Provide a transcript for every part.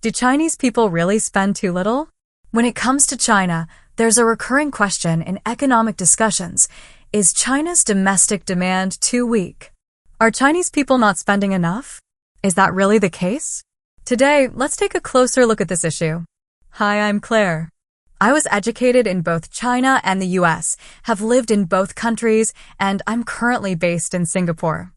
Do Chinese people really spend too little? When it comes to China, there's a recurring question in economic discussions. Is China's domestic demand too weak? Are Chinese people not spending enough? Is that really the case? Today, let's take a closer look at this issue. Hi, I'm Claire. I was educated in both China and the US, have lived in both countries, and I'm currently based in Singapore.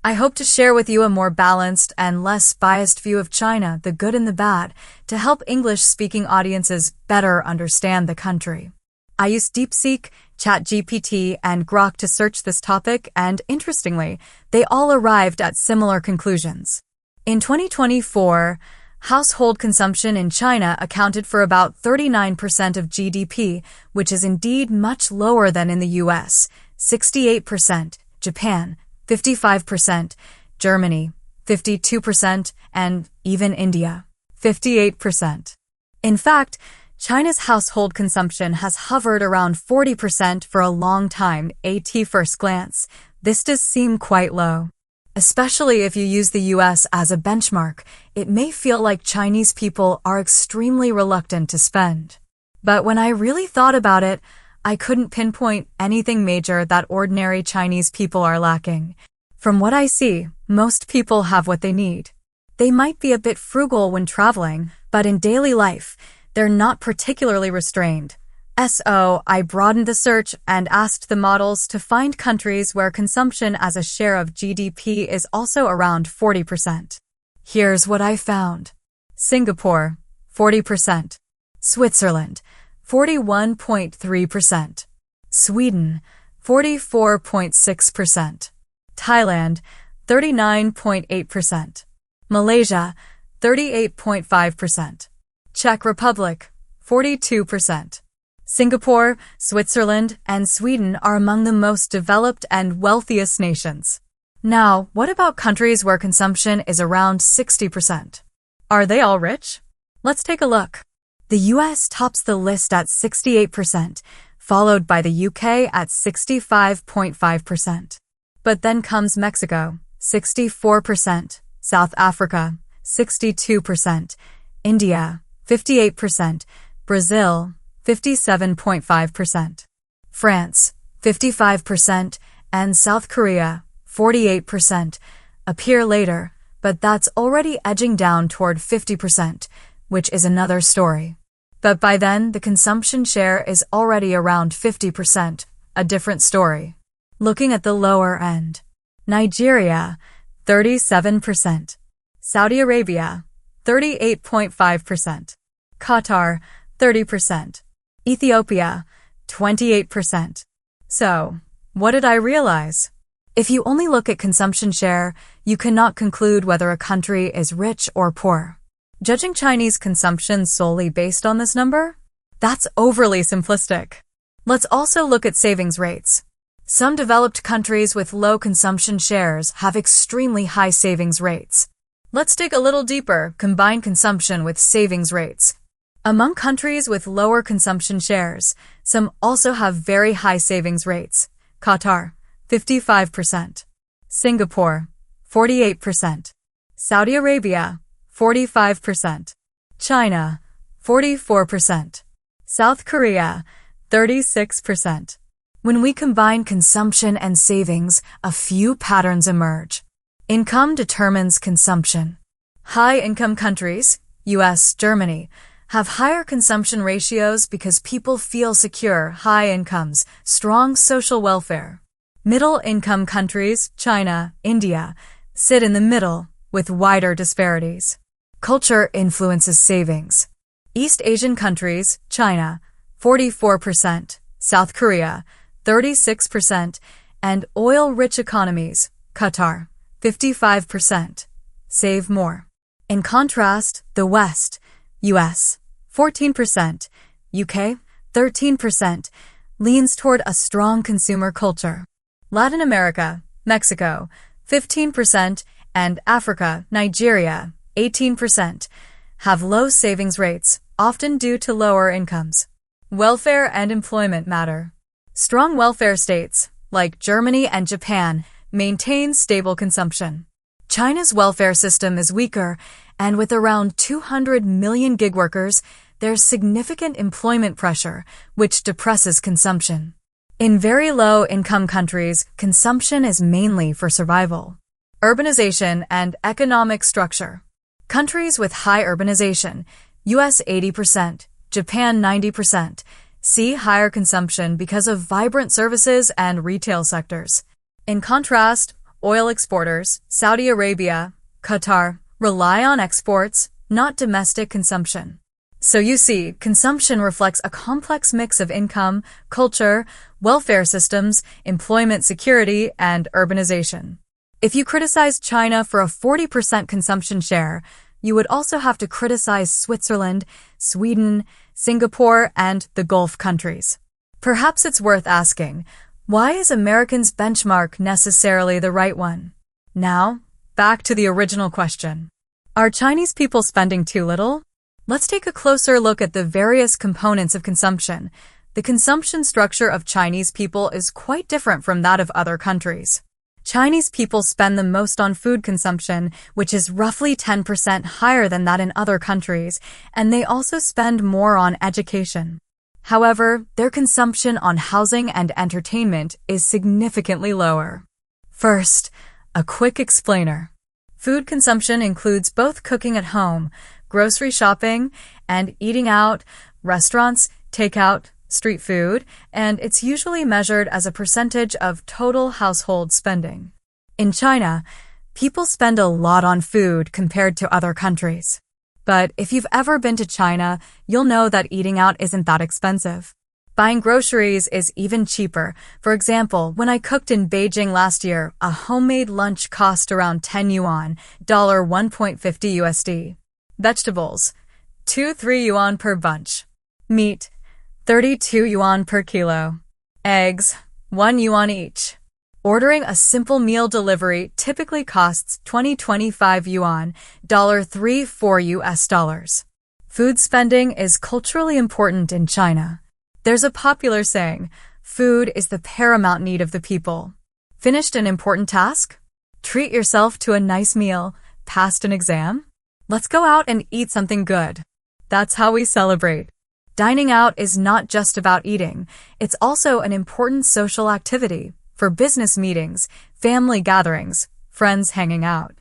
I hope to share with you a more balanced and less biased view of China, the good and the bad, to help English-speaking audiences better understand the country. I used DeepSeek, ChatGPT, and Grok to search this topic, and interestingly, they all arrived at similar conclusions. In 2024, household consumption in China accounted for about 39% of GDP, which is indeed much lower than in the US, 68%, Japan, 55%, Germany, 52%, and even India, 58%. In fact, China's household consumption has hovered around 40% for a long time. At first glance, this does seem quite low. Especially if you use the US as a benchmark, it may feel like Chinese people are extremely reluctant to spend. But when I really thought about it, I couldn't pinpoint anything major that ordinary Chinese people are lacking. From what I see, most people have what they need. They might be a bit frugal when traveling, but in daily life, they're not particularly restrained. So, I broadened the search and asked the models to find countries where consumption as a share of GDP is also around 40%. Here's what I found. Singapore, 40%. Switzerland, 41.3%. Sweden, 44.6%. Thailand, 39.8%. Malaysia, 38.5%. Czech Republic, 42%. Singapore, Switzerland, and Sweden are among the most developed and wealthiest nations. Now, what about countries where consumption is around 60%? Are they all rich? Let's take a look. The US tops the list at 68%, followed by the UK at 65.5%. But then comes Mexico, 64%, South Africa, 62%, India, 58%, Brazil, 57.5%, France, 55%, and South Korea, 48%, appear later, but that's already edging down toward 50%, which is another story. But by then, the consumption share is already around 50%, a different story. Looking at the lower end, Nigeria, 37%, Saudi Arabia, 38.5%, Qatar, 30%, Ethiopia, 28%. So, what did I realize? If you only look at consumption share, you cannot conclude whether a country is rich or poor. Judging Chinese consumption solely based on this number? That's overly simplistic. Let's also look at savings rates. Some developed countries with low consumption shares have extremely high savings rates. Let's dig a little deeper, combine consumption with savings rates. Among countries with lower consumption shares, some also have very high savings rates. Qatar, 55%. Singapore, 48%. Saudi Arabia, 45%. China, 44%. South Korea, 36%. When we combine consumption and savings, a few patterns emerge. Income determines consumption. High-income countries, US, Germany, have higher consumption ratios because people feel secure, high incomes, strong social welfare. Middle-income countries, China, India, sit in the middle with wider disparities. Culture influences savings. East Asian countries, China, 44%, South Korea, 36%, and oil-rich economies, Qatar, 55%, save more. In contrast, the West, US, 14%, UK, 13%, leans toward a strong consumer culture. Latin America, Mexico, 15%, and Africa, Nigeria, 18%, have low savings rates, often due to lower incomes. Welfare and employment matter. Strong welfare states, like Germany and Japan, maintain stable consumption. China's welfare system is weaker, and with around 200 million gig workers, there's significant employment pressure, which depresses consumption. In very low-income countries, consumption is mainly for survival. Urbanization and economic structure. Countries with high urbanization, US 80%, Japan 90%, see higher consumption because of vibrant services and retail sectors. In contrast, oil exporters, Saudi Arabia, Qatar, rely on exports, not domestic consumption. So you see, consumption reflects a complex mix of income, culture, welfare systems, employment security, and urbanization. If you criticize China for a 40% consumption share, you would also have to criticize Switzerland, Sweden, Singapore, and the Gulf countries. Perhaps it's worth asking, why is Americans' benchmark necessarily the right one? Now, back to the original question. Are Chinese people spending too little? Let's take a closer look at the various components of consumption. The consumption structure of Chinese people is quite different from that of other countries. Chinese people spend the most on food consumption, which is roughly 10% higher than that in other countries, and they also spend more on education. However, their consumption on housing and entertainment is significantly lower. First, a quick explainer. Food consumption includes both cooking at home, grocery shopping, and eating out, restaurants, takeout, street food, and it's usually measured as a percentage of total household spending. In China, people spend a lot on food compared to other countries. But if you've ever been to China, you'll know that eating out isn't that expensive. Buying groceries is even cheaper. For example, when I cooked in Beijing last year, a homemade lunch cost around 10 yuan, $1.50 USD. Vegetables, 2-3 yuan per bunch. Meat, 32 yuan per kilo. Eggs, 1 yuan each. Ordering a simple meal delivery typically costs 20-25 yuan, $3-4 US. Food spending is culturally important in China. There's a popular saying, food is the paramount need of the people. Finished an important task? Treat yourself to a nice meal. Passed an exam? Let's go out and eat something good. That's how we celebrate. Dining out is not just about eating. It's also an important social activity for business meetings, family gatherings, friends hanging out.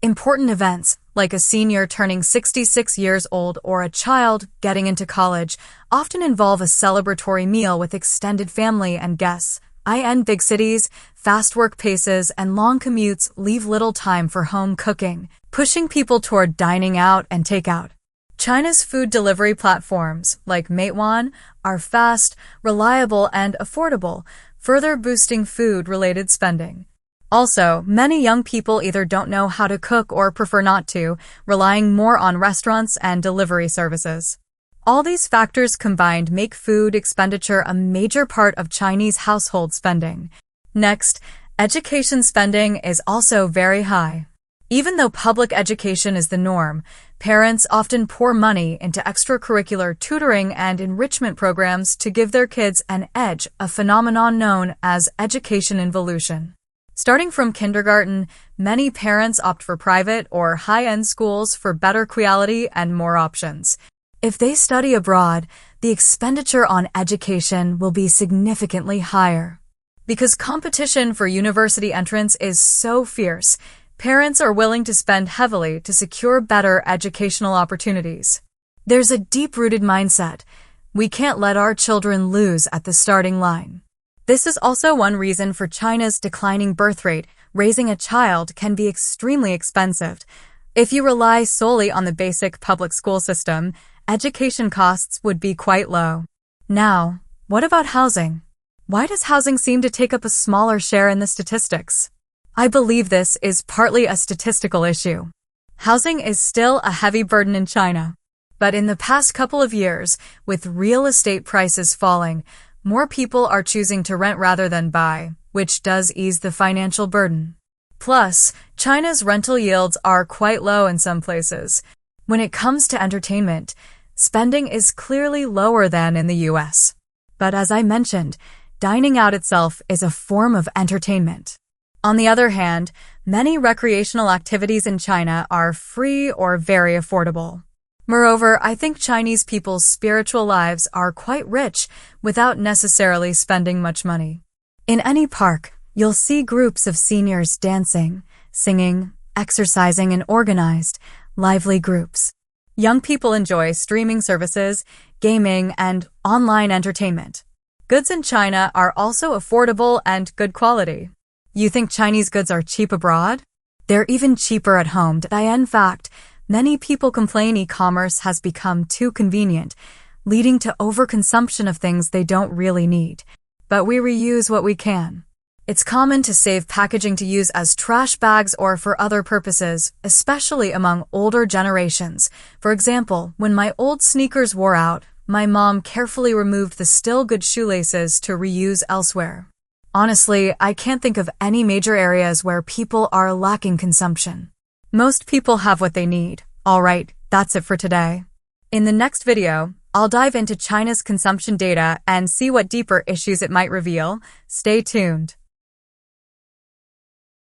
Important events, like a senior turning 66 years old or a child getting into college, often involve a celebratory meal with extended family and guests. In big cities, fast work paces and long commutes leave little time for home cooking, pushing people toward dining out and takeout. China's food delivery platforms, like Meituan, are fast, reliable, and affordable, further boosting food-related spending. Also, many young people either don't know how to cook or prefer not to, relying more on restaurants and delivery services. All these factors combined make food expenditure a major part of Chinese household spending. Next, education spending is also very high. Even though public education is the norm, parents often pour money into extracurricular tutoring and enrichment programs to give their kids an edge, a phenomenon known as education involution. Starting from kindergarten, many parents opt for private or high-end schools for better quality and more options. If they study abroad, the expenditure on education will be significantly higher. Because competition for university entrance is so fierce, parents are willing to spend heavily to secure better educational opportunities. There's a deep-rooted mindset. We can't let our children lose at the starting line. This is also one reason for China's declining birth rate. Raising a child can be extremely expensive. If you rely solely on the basic public school system, education costs would be quite low. Now, what about housing? Why does housing seem to take up a smaller share in the statistics? I believe this is partly a statistical issue. Housing is still a heavy burden in China. But in the past couple of years, with real estate prices falling, more people are choosing to rent rather than buy, which does ease the financial burden. Plus, China's rental yields are quite low in some places. When it comes to entertainment, spending is clearly lower than in the US. But as I mentioned, dining out itself is a form of entertainment. On the other hand, many recreational activities in China are free or very affordable. Moreover, I think Chinese people's spiritual lives are quite rich without necessarily spending much money. In any park, you'll see groups of seniors dancing, singing, exercising in organized, lively groups. Young people enjoy streaming services, gaming, and online entertainment. Goods in China are also affordable and good quality. You think Chinese goods are cheap abroad? They're even cheaper at home. In fact, many people complain e-commerce has become too convenient, leading to overconsumption of things they don't really need. But we reuse what we can. It's common to save packaging to use as trash bags or for other purposes, especially among older generations. For example, when my old sneakers wore out, my mom carefully removed the still good shoelaces to reuse elsewhere. Honestly, I can't think of any major areas where people are lacking consumption. Most people have what they need. Alright, that's it for today. In the next video, I'll dive into China's consumption data and see what deeper issues it might reveal. Stay tuned.